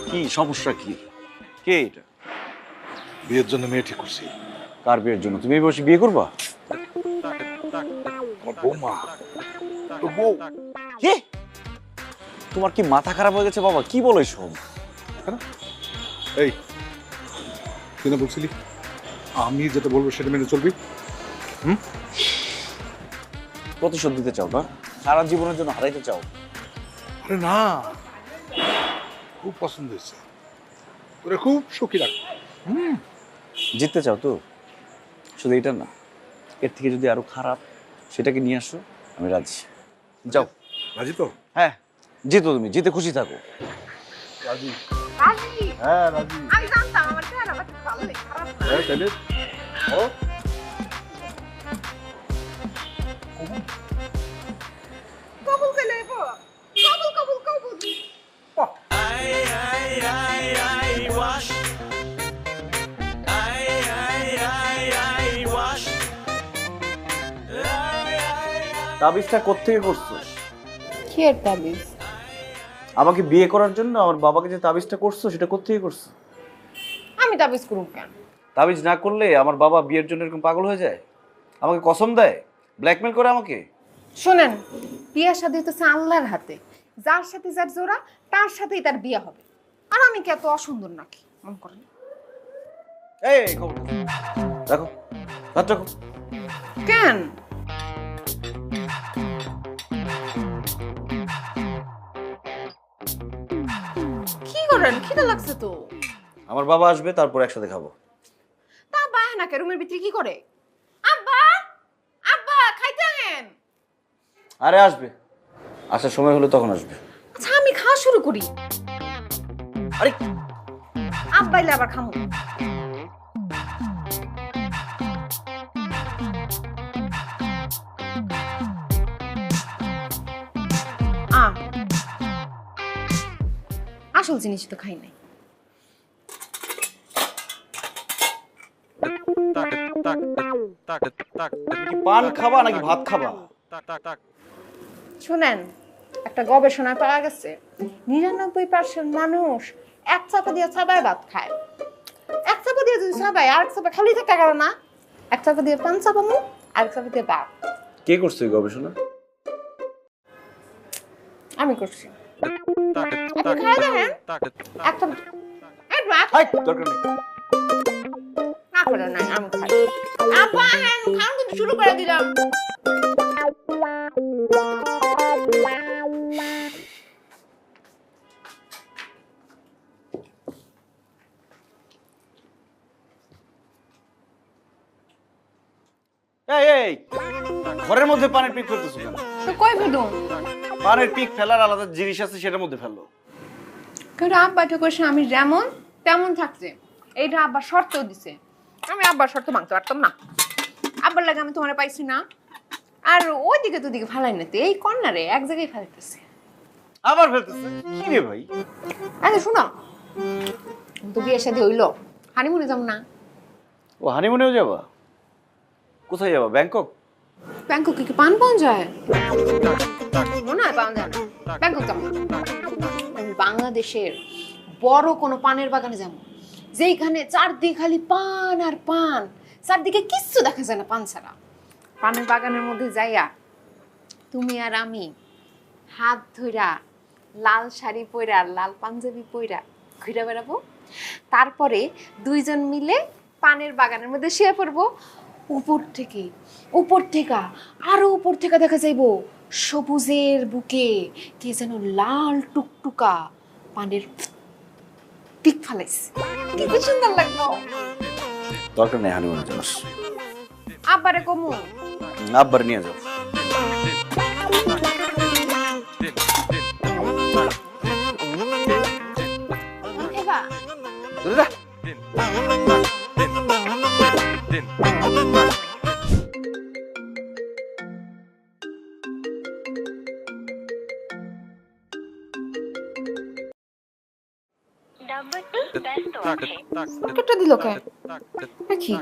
A: কি সমস্যা কি? কে এটা?
B: বিয়ের জন্য মেয়ে ঠিক করছি।
A: কার বিয়ের জন্য? তুমি এই বসে বিয়ে করবা?
B: আমার বৌমা, তোর বউ।
A: কি? তোমার কি মাথা খারাপ হয়ে গেছে বাবা? কি বলো এসব?
B: এই তুই না বলছিলি আমি যেটা বলবো সেটা মেনে চলবি?
A: প্রতিশোধ দিতে চাও না? সারা জীবনের জন্য হারাইতে চাও?
B: আরে না, খুব পছন্দ হয়েছে, তোরা খুব সুখী রাখ।
A: জিততে চাও তো? শুধু এটা না, এর থেকে যদি আরো খারাপ সেটাকে নিয়ে আসো, আমি রাজি। যাও।
B: রাজি তো?
A: হ্যাঁ, জিতো, তুমি জিতে খুশি থাকো।
B: রাজি?
C: রাজি
B: হ্যাঁ রাজি।
C: আমি জানতাম আমার চেহারা ভালোই খারাপ না
B: হ্যাঁ তাহলে ও
C: কবুল করে নেবো কবুল কবুল কবুল
A: তাবিজটা কোত্থেকে করছিস?
C: কি এর তাবিজ?
A: আমাকে বিয়ে করার জন্য আমার বাবাকে যে তাবিজটা করছো সেটা কোত্থেকে করছো?
C: আমি তাবিজ করুম কেন?
A: তাবিজ না করলে আমার বাবা বিয়ের জন্য এরকম পাগল হয়ে যায়? আমাকে কসম দেয়, ব্ল্যাকমেল করে আমাকে?
C: শোনেন, বিয়ে শাদী হচ্ছে আল্লাহর হাতে, যার সাথে যার জোড়া তার সাথেই তার বিয়ে হবে। আর আমি কি এত অসুন্দর নাকি মন করেন?
A: এই খবর রাখো, হাত রাখো।
C: কেন? কি করেন? খিদে লাগছে তো।
A: আমার বাবা আসবে, তারপর একসাথে খাবো।
C: তা বাহানাকে রুমের ভিতরে কি করে? আব্বা আব্বা খাইতে আহেন।
A: আরে আসবে, আসার সময় হলে তখন আসবে।
C: আচ্ছা আমি খাওয়া শুরু করি।
A: আরে
C: আব্বা এলে আবার খামো। আসল জিনিস তো খাই নাই।
A: কি পান খাবা নাকি ভাত খাবা?
C: শুনেন, একটা গবেষণায় পাওয়া গেছে 99% মানুষ এক চাপা দিয়ে চাবায় ভাত খায়। এক চাপা দিয়ে যদি চাবায় আর এক চাপা খালি থাকা কারণ না, এক চাপা দিয়ে পান চাপামু আর এক চাপা দিয়ে ভাত।
A: কে করছে এই গবেষণা?
C: আমি করছি। আপনি খাই দেখেন একটা এই ভাত
A: হাই, দরকার নেই।
C: না করে নাই আমি খাই। আপা হ্যাঁ খান কিন্তু শুরু করে দিলাম।
A: এই এই, ঘরের মধ্যে পানির পিক ফেলতেছো কেন?
C: তো কই ফেলুম?
A: পানির পিক ফেলার আলাদা জিনিস আছে, সেটার মধ্যে ফেললো।
C: কারণ আব্বা ঠাকুর আমি যেমন তেমন থাকছে, এইটা আব্বা শর্ত দিছে। আমি আব্বার শর্ত ভাঙতে পারতাম না। আব্বার লাগে আমি তোমারে পাইছি না, আর ওইদিকে তো দিকে ফেলাই না, এই কর্নারে এক জায়গায় ফেলতেছে।
A: আবার ফেলতেছে কি রে ভাই?
C: আচ্ছা শোনো, তো বিয়ের সাথে হইলো, হানিমুনে যাম না?
A: ও হানিমুনেও যাবা? কোথায় যাবা? ব্যাংকক?
C: ব্যাংককে কি পান পাওয়া যায়? মনে হয় পাওয়া যায় না। ব্যাংকক যাবো না। আমি বাংলাদেশের বড় কোনো পানের বাগানে যাবো, যেখানে চারদিকে খালি পান আর পান, চারদিকে কিচ্ছু দেখা যায় না পান ছাড়া। পানের বাগানের মধ্যে যাইয়া তুমি আর আমি হাত ধইরা লাল শাড়ি পইরা লাল পাঞ্জাবি পইরা ঘুরে বেড়াবো। তারপরে দুইজন মিলে পানের বাগানের মধ্যে শুয়ে পড়বো। উপর থেকে আরো উপর থেকে দেখা যাইবো সবুজের বুকে কে যেন লাল টুকটুকা পানের পিক ফালাইছে। কি সুন্দর লাগলো।
A: দরকার নেই হানিমুনে যাওয়ার।
C: আব্বারে কমু?
A: আব্বার নিয়ে যাও।
C: খেবা?
A: ধরে যা।
C: কেটে দিল কে কি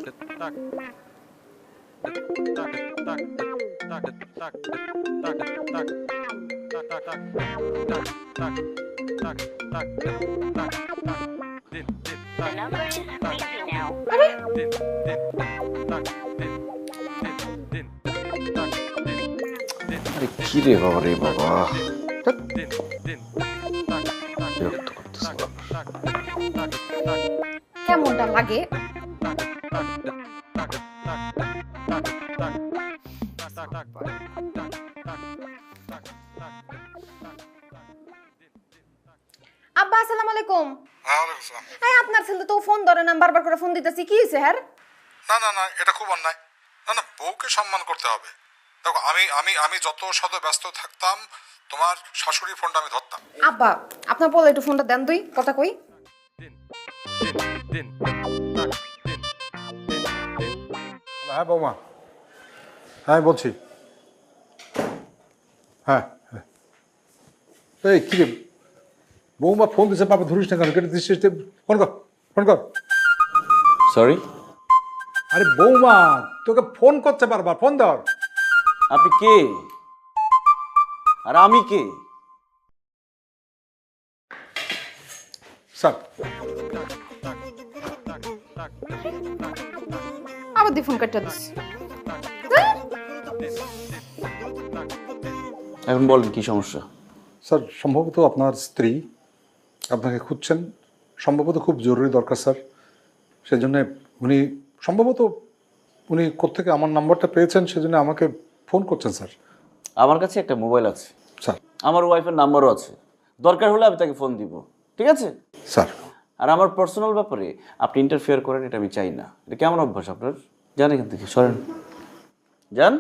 A: আরে কি রে বাবা রে বাবা, বিরক্ত করতেছে বাবা।
C: কেমনটা লাগে? আব্বা আসসালামু আলাইকুম। এই আপনার ছেলে তো ফোন ধরে না, বারবার করে ফোন দিতেছি, কি হয়েছে হ্যাঁ?
B: না না না, এটা খুব অন্যায়। না না, বউকে সম্মান করতে হবে। দেখো, আমি আমি আমি যত শত ব্যস্ত থাকতাম, তোমার শাশুড়ির ফোনটা আমি ধরতাম।
C: আব্বা আপনার বলে একটু ফোনটা দেন, তুই কথা কই।
E: হ্যাঁ বৌমা, হ্যাঁ বলছি। হ্যাঁ হ্যাঁ, এই কি রে বৌমা ফোন দিছে, বাবা ধরিস না কেন? কেটে দিচ্ছিস? ফোন কর, ফোন কর।
A: সরি,
E: আরে বৌমা তোকে ফোন করতে পারবা, ফোন ধর।
A: আপনি কে আর আমি কে?
E: স্যার
C: আবার দি ফোন কাটটা দিস।
A: এখন বলেন কি সমস্যা?
E: স্যার, সম্ভবত আপনার স্ত্রী আপনাকে খুঁজছেন, সম্ভবত খুব জরুরি দরকার স্যার। সেজন্য উনি সম্ভবত কোত্থেকে আমার নাম্বারটা পেয়েছেন, সেজন্য আমাকে ফোন করছেন স্যার।
A: আমার কাছে একটা মোবাইল আছে
E: স্যার।
A: আমার ওয়াইফের নাম্বারও আছে, দরকার হলে আমি তাকে ফোন দিব, ঠিক আছে?
E: স্যার,
A: আর আমার পার্সোনাল ব্যাপারে আপনি ইন্টারফেয়ার করেন, এটা আমি চাই না। এটা কেমন অভ্যাস আপনার? যান এখান থেকে, সরেন, যান।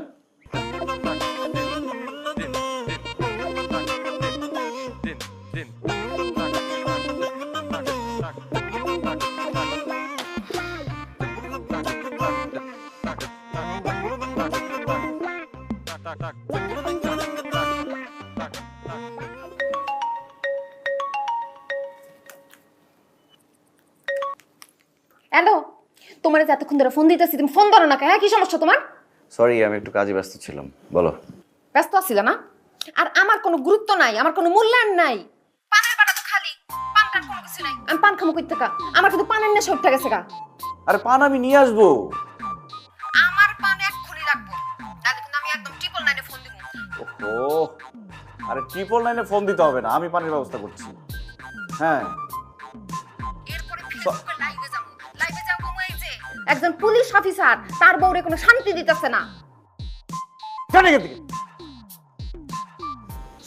C: হ্যালো, তোমার যে এতক্ষণ ধরে ফোন দিতেছি, তুমি ফোন ধরো না কে? হ্যাঁ, কি সমস্যা তোমার?
A: সরি, আমি একটু কাজে ব্যস্ত ছিলাম, বলো।
C: ব্যস্ত আছিল না? আর আমার কোনো গুরুত্ব নাই, আমার কোনো মূল্যায়ন নাই। পানের বাটা তো খালি, পান কার কোনো কিছু নাই। আমি পান খামো কই থেকে? আমার কিন্তু পানের নেশা উঠে গেছে গা।
A: আরে পান আমি নিয়ে আসবো।
C: আমার পান এক্ষুনি রাখবো, নাহলে কিন্তু আমি একদম ট্রিপল 9 এ ফোন দিব।
A: ওহো, আরে 999 ফোন দিতে হবে না, আমি পানির ব্যবস্থা করছি। হ্যাঁ,
C: এরপরে ফেসবুকে লাইভে যাব, লাইভে যাব এই যে একজন পুলিশ অফিসার তার বউরে কোনো শান্তি দিতেছে না।
A: জানি এখান থেকে।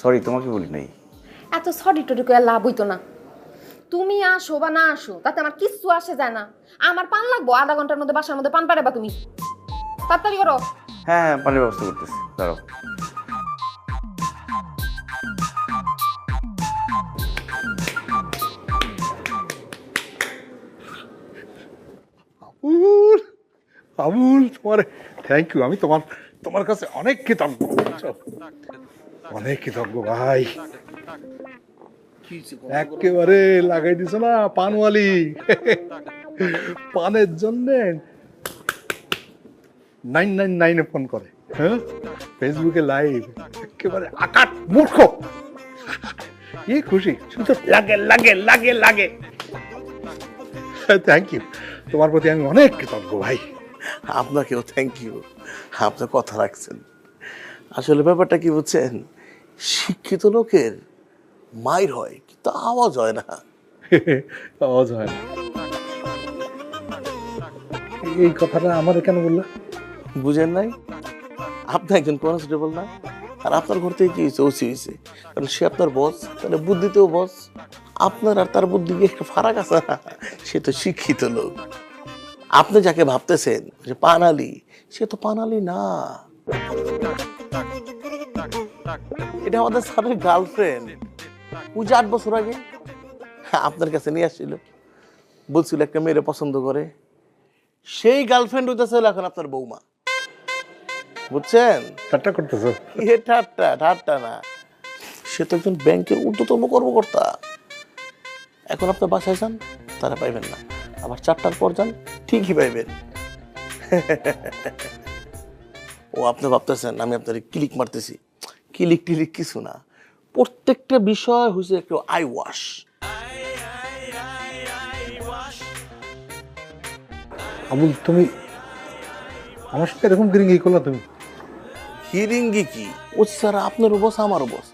A: সরি, তোমাকে বলি নাই।
C: এত সরি টরি করে লাভ হইতো না। তুমি আসো বা না আসো তাতে আমার কিচ্ছু আসে যায় না। আমার পান লাগবো, আধা ঘন্টার মধ্যে বাসার মধ্যে পান পারেবা তুমি। তাড়াতাড়ি করো।
A: হ্যাঁ হ্যাঁ, পানির ব্যবস্থা করতেছি, দাঁড়াও।
E: আবুল, তোমার থ্যাংক ইউ। আমি তোমার কাছে অনেক কৃতজ্ঞ, অনেক কৃতজ্ঞ ভাই। একেবারে লাগাই দিছো না পানওয়ালি। পানের জন্য 999 ফোন করে, হ্যাঁ, ফেসবুকে লাইভ, একেবারে আকাট মূর্খ। কি খুশি, শুধু লাগে লাগে লাগে লাগে। থ্যাংক ইউ, তোমার প্রতি আমি অনেক কৃতজ্ঞ ভাই।
D: আপনাকেও থ্যাংক ইউ, আপনার কথা রাখছেন। আসলে ব্যাপারটা কি বুঝছেন, শিক্ষিত লোকের মাইর হয় কিন্তু আওয়াজ হয় না।
E: আওয়াজ হয় না, এই কথাটা আমার কেন বললা?
D: বুঝেন নাই? আপনি একজন কনস্টেবল না, আর আপনার ঘর থেকে কি হয়েছে? ওসি হয়েছে, কারণ সে আপনার বস, তাহলে বুদ্ধিতেও বস। আপনার আর তার বুদ্ধি কি একটা ফারাক আছে না? সে তো শিক্ষিত লোক। আপনি যাকে ভাবতেছেন যে পানালি, সে তো পানালি না। এটা আমাদের স্যারের গার্লফ্রেন্ড। ওই যে 8 বছর আগে আপনার কাছে নিয়ে আসছিল, বলছিল একটা মেয়েরে পছন্দ করে। সেই গার্লফ্রেন্ড হইতেছে এখন আপনার বৌমা, বুঝছেন?
E: ঠাট্টা করতেছো?
D: এ ঠাট্টা ঠাট্টা না, সে তো একজন ব্যাংকের ঊর্ধ্বতন কর্মকর্তা। এখন আপনার বাসায় যান, তারা পাইবেন না। আবার 4টার পর যান, ঠিকই পাইবেন। ও আপনি ভাবতেছেন আমি আপনার ক্লিক মারতেছি, ক্লিক টিলিক কিছু না। প্রত্যেকটা বিষয় হচ্ছে একটু আই ওয়াশ।
E: আবুল, তুমি আমার সাথে এরকম গিরিঙ্গি করলা তুমি?
D: হিরিঙ্গি কি? ও স্যার আপনারও বস, আমারও বস।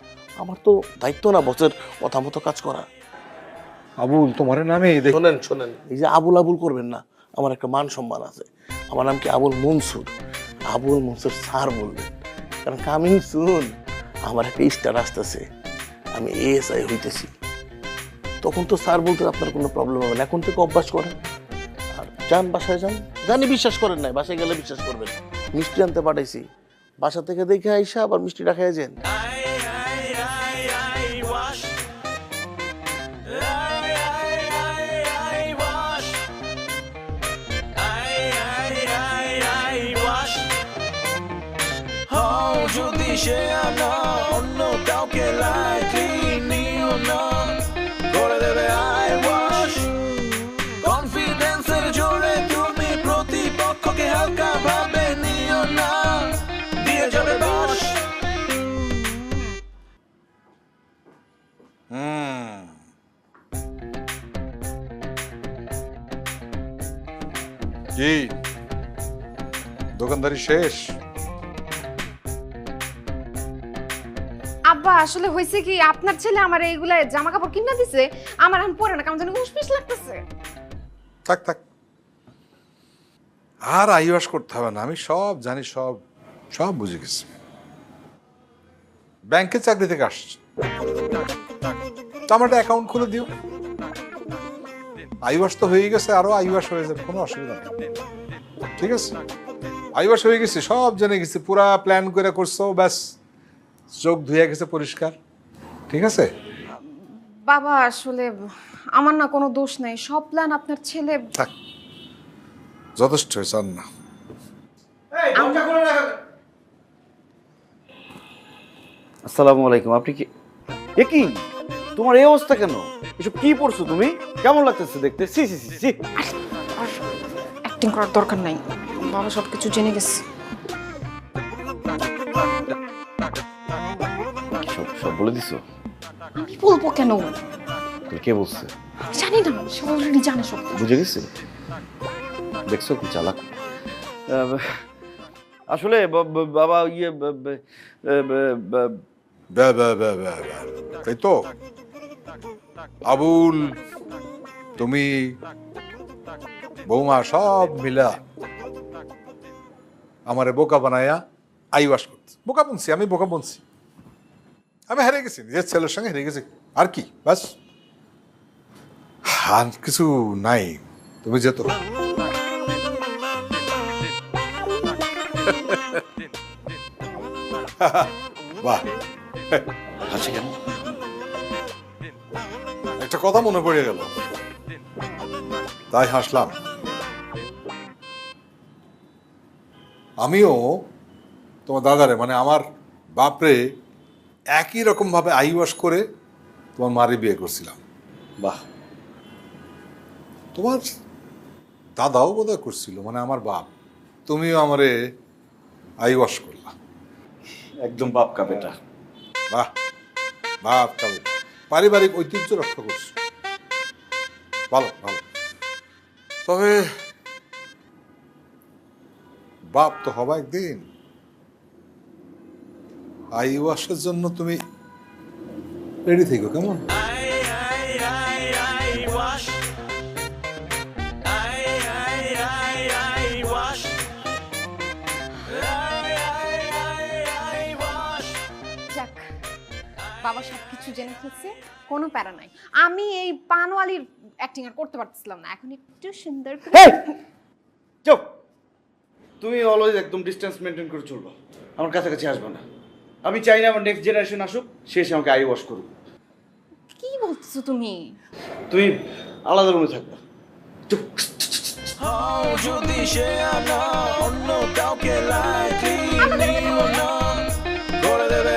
D: আমার তো দায়িত্ব না বসের কথা মতো কাজ করা।
E: আবুল, তোমার নামে
D: শোনেন শোনেন, এই যে আবুল আবুল করবেন না, আমার একটা মান সম্মান আছে। আমার নাম কি আবুল মনসুর। আবুল মনসুর স্যার বলবেন, কারণ কামিং সুন আমার একটা স্টার আসতেছে, আমি এএসআই হইতেছি। তখন তো স্যার বলতে আপনার কোনো প্রবলেম হবে না, এখন থেকে অভ্যাস করেন। আর যান, বাসায় যান। জানি বিশ্বাস করেন নাই, বাসায় গেলে বিশ্বাস করবেন। মিষ্টি আনতে পাঠাইছি, বাসা থেকে দেখে আইসা আবার মিষ্টিটা খেয়ে যান।
G: যদি সে আনা অন্য কাউকে লাইকলি নিও না, করে দেবে আই ওয়াশ। কনফিডেন্সের জোরে তুমি প্রতিপক্ষকে হালকা ভাবে নিও না, দিয়ে যাবে বাস।
E: কি দোকানদারি শেষ?
C: আব্বা আসলে হয়েছে কি, আপনার ছেলে আমার এইগুলা জামা কাপড় কিনে দিছে, আমার এখন পরে না, কেমন জানি উসপিস লাগতেছে।
E: থাক থাক, আর আইওয়াস করতে হবে না, আমি সব জানি, সব সব বুঝে গেছি। ব্যাংকের চাকরি থেকে আসছে, তো আমার একটা অ্যাকাউন্ট খুলে দিও। আইওয়াস তো হয়ে গেছে, আরো আইওয়াস হয়ে যাবে, কোনো অসুবিধা নেই। ঠিক আছে, আইওয়াস হয়ে গেছে, সব জেনে গেছি, পুরা প্ল্যান করে করছো, ব্যাস চোখ ধুয়ে গেছে পরিষ্কার। ঠিক আছে
C: বাবা আসলে আমার না কোনো দোষ নাই, সব প্ল্যান আপনার ছেলে।
E: থাক, যথেষ্ট হয়েছে, আর না।
A: আসসালামু আলাইকুম। আপনি কি এ কি তোমার এই অবস্থা কেন? এসব কি পড়ছো তুমি? কেমন লাগতেছে দেখতে? সি সি সি সি।
C: আর অ্যাক্টিং করার দরকার নাই, বাবা সব কিছু জেনে গেছে।
A: সব সব বলে দিছো?
C: আমি বলবো কেন?
A: তোর কে বলছে?
C: আমি জানি না, সে অলরেডি জানে সব।
A: বুঝে গেছে? দেখছো কি চালাক। আসলে বাবা ইয়ে
E: তাই তো আবুল, তুমি বৌমা সব মিলা আমারে বোকা বানায়া আইওয়াস করছে। বোকা বনছি আমি, বোকা বনছি আমি, হেরে গেছি, নিজের ছেলের সঙ্গে হেরে গেছি, আর কি, বাস আর কিছু নাই। তুমি যেত বাহ,
A: আছে কেন?
E: একটা কথা মনে পড়ে গেল, তাই হাসলাম। আমিও তোমার দাদারে, মানে আমার বাপরে একই রকম ভাবে আইওয়াশ করে তোমার মারে বিয়ে করছিলাম।
A: বাহ,
E: তোমার দাদাও বোধহয় করছিল, মানে আমার বাপ। তুমিও আমারে আইওয়াশ করলা।
A: একদম বাপ কা বেটা।
E: বাহ, বাপ কা বেটা, পারিবারিক ঐতিহ্য রক্ষা করছো, ভালো ভালো। তবে বাপ তো হবা একদিন। আইওয়াশের জন্য তুমি রেডি থেকো, কেমন?
C: যাক, বাবা সবকিছু জেনে ফেলছে, কোনো প্যারা নাই। আমি এই পানওয়ালির অ্যাক্টিং আর করতে পারতেছিলাম না, এখন একটু সুন্দর করে।
A: চুপ। তুমি অলওয়েজ একদম ডিস্টেন্স মেনটেন করে চলবা, আমার কাছাকাছি আসবে না। আমি চাই না আমার নেক্সট জেনারেশন আসুক, সে এসে আমাকে আই ওয়াশ করুক।
C: কি বলছো তুমি?
A: তুমি আলাদা রুমে থাকবা। চুপ।
G: যদি সে আনা অন্য কাউকে লাইকলি নিও না, করে দেবে